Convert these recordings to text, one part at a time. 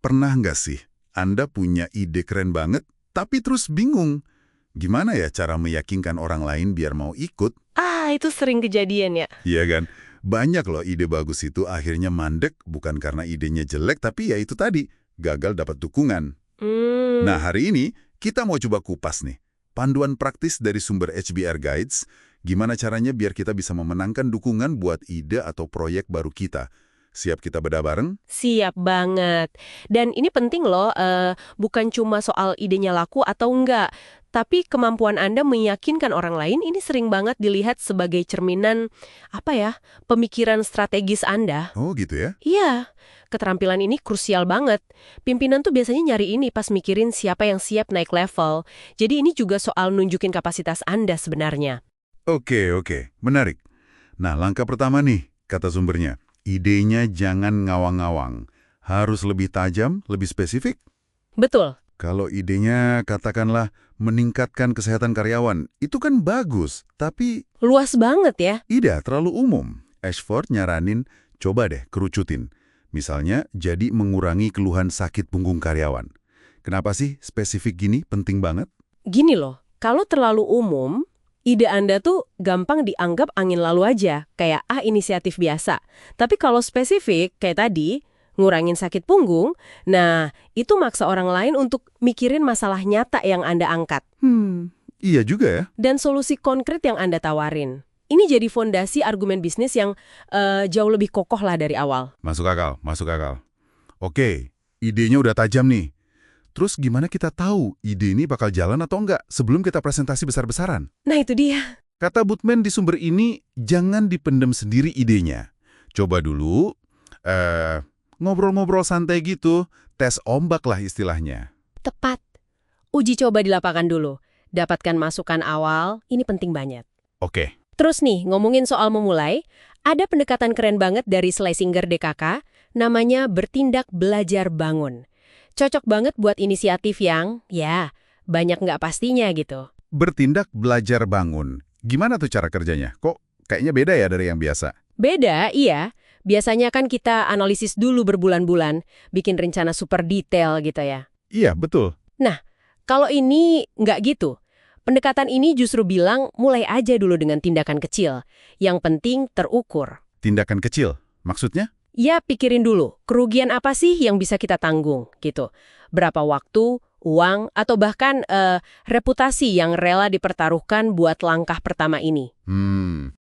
Pernah nggak sih Anda punya ide keren banget, tapi terus bingung? Gimana ya cara meyakinkan orang lain biar mau ikut? Itu sering kejadian ya. Iya kan? Banyak loh ide bagus itu akhirnya mandek bukan karena idenya jelek, tapi ya itu tadi, gagal dapat dukungan. Nah, hari ini kita mau coba kupas nih. Panduan praktis dari sumber HBR Guides, gimana caranya biar kita bisa memenangkan dukungan buat ide atau proyek baru kita. Siap kita bedah bareng? Siap banget. Dan ini penting loh, bukan cuma soal idenya laku atau enggak, tapi kemampuan Anda meyakinkan orang lain ini sering banget dilihat sebagai cerminan, pemikiran strategis Anda. Oh gitu ya? Iya, keterampilan ini krusial banget. Pimpinan tuh biasanya nyari ini pas mikirin siapa yang siap naik level. Jadi ini juga soal nunjukin kapasitas Anda sebenarnya. Oke, menarik. Nah, langkah pertama nih, kata sumbernya. Idenya jangan ngawang-ngawang. Harus lebih tajam, lebih spesifik. Betul. Kalau idenya katakanlah meningkatkan kesehatan karyawan, itu kan bagus, tapi Luas banget ya. ide terlalu umum. Ashford nyaranin, coba deh kerucutin. Misalnya, jadi mengurangi keluhan sakit punggung karyawan. Kenapa sih spesifik gini penting banget? Gini loh, kalau terlalu umum, ide Anda tuh gampang dianggap angin lalu aja, kayak inisiatif biasa. Tapi kalau spesifik, kayak tadi, ngurangin sakit punggung, nah itu maksa orang lain untuk mikirin masalah nyata yang Anda angkat. Iya juga ya. Dan solusi konkret yang Anda tawarin. Ini jadi fondasi argumen bisnis yang jauh lebih kokoh lah dari awal. Masuk akal. Oke, idenya udah tajam nih. Terus gimana kita tahu ide ini bakal jalan atau enggak sebelum kita presentasi besar-besaran? Nah itu dia. Kata Bootman di sumber ini, jangan dipendam sendiri idenya. Coba dulu, ngobrol-ngobrol santai gitu, tes ombak lah istilahnya. Tepat. Uji coba di lapangan dulu. Dapatkan masukan awal, ini penting banget. Oke. Terus nih, ngomongin soal memulai, ada pendekatan keren banget dari Schlesinger DKK, namanya bertindak belajar bangun. Cocok banget buat inisiatif yang, banyak nggak pastinya gitu. Bertindak belajar bangun. Gimana tuh cara kerjanya? Kok kayaknya beda ya dari yang biasa? Beda, iya. Biasanya kan kita analisis dulu berbulan-bulan, bikin rencana super detail gitu ya. Iya, betul. Nah, kalau ini nggak gitu. Pendekatan ini justru bilang mulai aja dulu dengan tindakan kecil. Yang penting terukur. Tindakan kecil, maksudnya? Ya, pikirin dulu, kerugian apa sih yang bisa kita tanggung, gitu. Berapa waktu, uang, atau bahkan reputasi yang rela dipertaruhkan buat langkah pertama ini.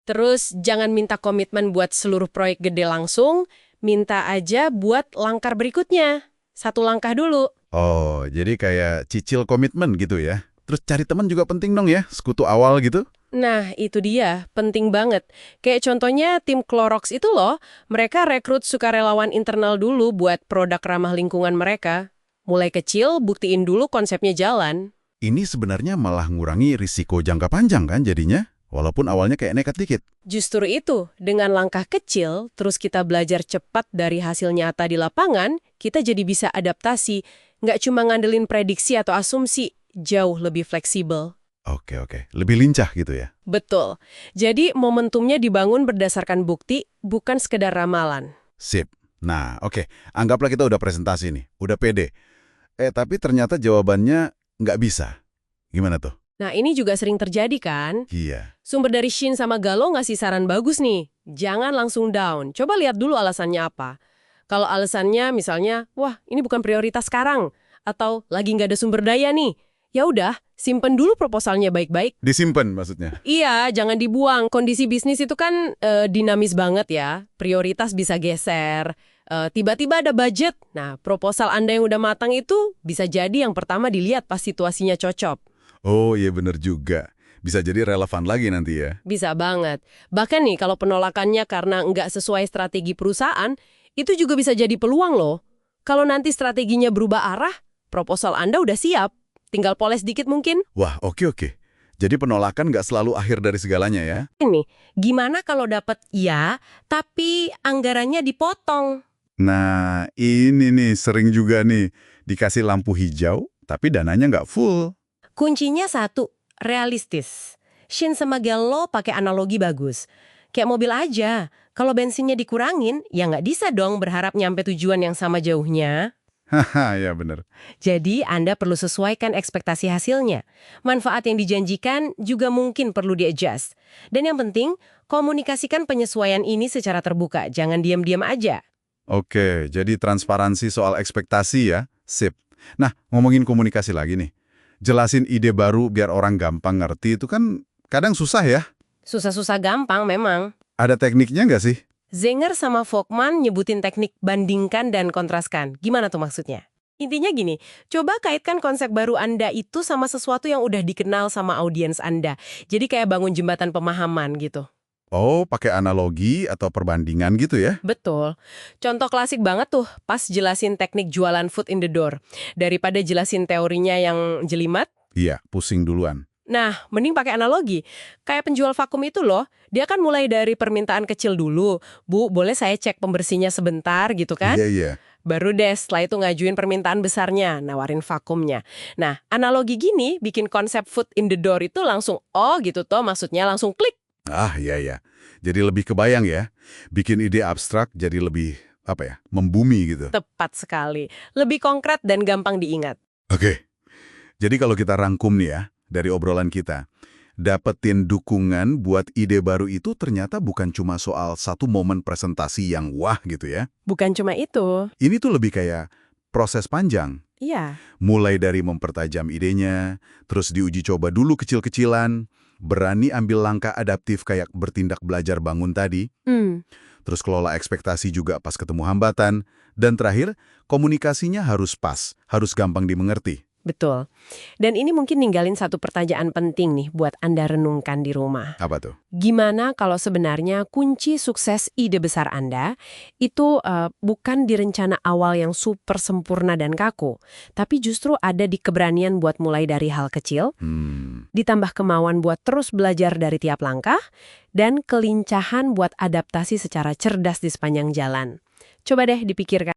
Terus, jangan minta komitmen buat seluruh proyek gede langsung, minta aja buat langkah berikutnya. Satu langkah dulu. Oh, jadi kayak cicil komitmen gitu ya? Terus cari teman juga penting dong ya, sekutu awal gitu? Nah, itu dia. Penting banget. Kayak contohnya tim Clorox itu loh, mereka rekrut sukarelawan internal dulu buat produk ramah lingkungan mereka. Mulai kecil, buktiin dulu konsepnya jalan. Ini sebenarnya malah ngurangi risiko jangka panjang kan jadinya? Walaupun awalnya kayak nekat dikit. Justru itu, dengan langkah kecil, terus kita belajar cepat dari hasil nyata di lapangan, kita jadi bisa adaptasi. Nggak cuma ngandelin prediksi atau asumsi, jauh lebih fleksibel. Oke. Lebih lincah gitu ya? Betul. Jadi momentumnya dibangun berdasarkan bukti, bukan sekedar ramalan. Sip. Nah, oke. Anggaplah kita udah presentasi nih, udah pede. Tapi ternyata jawabannya nggak bisa. Gimana tuh? Nah, ini juga sering terjadi kan? Iya. Sumber dari Shin sama Gallo ngasih saran bagus nih. Jangan langsung down. Coba lihat dulu alasannya apa. Kalau alasannya misalnya, wah ini bukan prioritas sekarang. Atau lagi nggak ada sumber daya nih. Ya udah, simpen dulu proposalnya baik-baik. Disimpan maksudnya? Iya, jangan dibuang. Kondisi bisnis itu kan dinamis banget ya. Prioritas bisa geser. Tiba-tiba ada budget. Nah, proposal Anda yang udah matang itu bisa jadi yang pertama dilihat pas situasinya cocok. Oh iya bener juga. Bisa jadi relevan lagi nanti ya? Bisa banget. Bahkan nih, kalau penolakannya karena nggak sesuai strategi perusahaan, itu juga bisa jadi peluang loh. Kalau nanti strateginya berubah arah, proposal Anda udah siap. Tinggal poles dikit mungkin. Wah, oke. Jadi penolakan nggak selalu akhir dari segalanya ya? Ini, gimana kalau dapat ya, tapi anggarannya dipotong? Nah, ini nih sering juga nih. Dikasih lampu hijau, tapi dananya nggak full. Kuncinya satu, realistis. Shin sama Gallo pakai analogi bagus. Kayak mobil aja, kalau bensinnya dikurangin, ya nggak bisa dong berharap nyampe tujuan yang sama jauhnya. Haha, ya bener. Jadi, Anda perlu sesuaikan ekspektasi hasilnya. Manfaat yang dijanjikan juga mungkin perlu di-adjust. Dan yang penting, komunikasikan penyesuaian ini secara terbuka, jangan diam-diam aja. Oke, jadi transparansi soal ekspektasi ya, sip. Nah, ngomongin komunikasi lagi nih. Jelasin ide baru biar orang gampang ngerti itu kan kadang susah ya. Susah-susah gampang memang. Ada tekniknya nggak sih? Zenger sama Folkman nyebutin teknik bandingkan dan kontraskan. Gimana tuh maksudnya? Intinya gini, coba kaitkan konsep baru Anda itu sama sesuatu yang udah dikenal sama audiens Anda. Jadi kayak bangun jembatan pemahaman gitu. Oh, pakai analogi atau perbandingan gitu ya? Betul. Contoh klasik banget tuh, pas jelasin teknik jualan food in the door. Daripada jelasin teorinya yang jelimet, Iya, pusing duluan. nah, mending pakai analogi. Kayak penjual vakum itu loh, dia kan mulai dari permintaan kecil dulu. Bu, boleh saya cek pembersihnya sebentar gitu kan? Iya, iya. Baru deh setelah itu ngajuin permintaan besarnya, nawarin vakumnya. Nah, analogi gini bikin konsep food in the door itu langsung, oh gitu toh maksudnya langsung klik. Ah, iya, iya. Jadi lebih kebayang ya. Bikin ide abstrak jadi lebih, membumi gitu. Tepat sekali. Lebih konkret dan gampang diingat. Oke. Jadi kalau kita rangkum nih ya, dari obrolan kita, dapetin dukungan buat ide baru itu ternyata bukan cuma soal satu momen presentasi yang wah gitu ya. Bukan cuma itu. Ini tuh lebih kayak proses panjang. Iya. Mulai dari mempertajam idenya, terus diuji coba dulu kecil-kecilan, berani ambil langkah adaptif kayak bertindak belajar bangun tadi, terus kelola ekspektasi juga pas ketemu hambatan, dan terakhir, komunikasinya harus pas, harus gampang dimengerti. Betul. Dan ini mungkin ninggalin satu pertanyaan penting nih buat Anda renungkan di rumah. Apa tuh? Gimana kalau sebenarnya kunci sukses ide besar Anda itu bukan di rencana awal yang super sempurna dan kaku, tapi justru ada di keberanian buat mulai dari hal kecil, ditambah kemauan buat terus belajar dari tiap langkah, dan kelincahan buat adaptasi secara cerdas di sepanjang jalan. Coba deh dipikirkan.